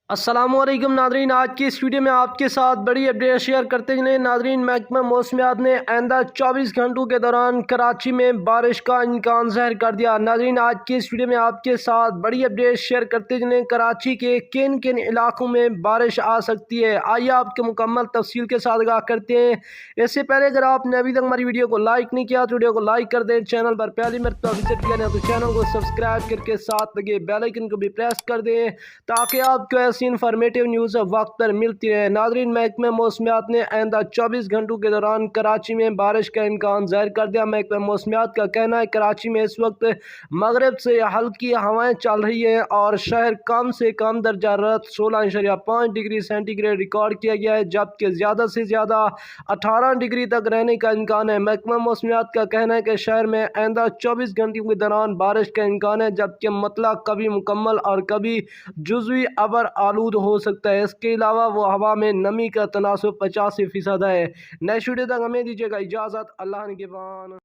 السلام علیکم ناظرین، آج کی اس ویڈیو میں آپ کے ساتھ بڑی اپڈیٹ شیئر کرتے ہیں ناظرین۔ محکمہ موسمیات نے آئندہ 24 گھنٹوں کے دوران کراچی میں بارش کا امکان ظاہر کر دیا۔ ناظرین، آج کی اس ویڈیو میں آپ کے ساتھ بڑی اپڈیٹ شیئر کرتے ہیں کراچی کے کن کن علاقوں میں بارش آ سکتی ہے۔ آئیے آپ کے مکمل تفصیل کے ساتھ آگاہ کرتے ہیں۔ اس سے پہلے اگر آپ نے ابھی تک ہماری ویڈیو کو لائک نہیں کیا تو ویڈیو کو لائک کر دیں، چینل پر پہلی مرتبہ وزٹ کیا ہے تو چینل کو سبسکرائب کر کے ساتھ لگے بیل آئیکن کو بھی پریس کر دیں تاکہ آپ کو ایسی انفارمیٹیو نیوز وقت پر ملتی ہے۔ ناظرین، محکمہ موسمیات نے آئندہ 24 گھنٹوں کے دوران کراچی میں بارش کا امکان ظاہر کر دیا۔ محکمہ موسمیات کا کہنا ہے کراچی میں اس وقت مغرب سے ہلکی ہوائیں چل رہی ہیں اور شہر کم سے کم درجہ حرارت 16.5 ڈگری سینٹی گریڈ ریکارڈ کیا گیا ہے، جبکہ زیادہ سے زیادہ 18 ڈگری تک رہنے کا امکان ہے۔ محکمہ موسمیات کا کہنا ہے کہ شہر میں آئندہ 24 گھنٹوں کے دوران بارش کا امکان ہے، جبکہ مطلع کبھی مکمل اور کبھی جزوی ابر آلود ہو سکتا ہے۔ اس کے علاوہ وہ ہوا میں نمی کا تناسب 85% ہے۔ نیکسٹ ویڈیو تک ہمیں دیجیے گا اجازت۔ اللہ نگہبان۔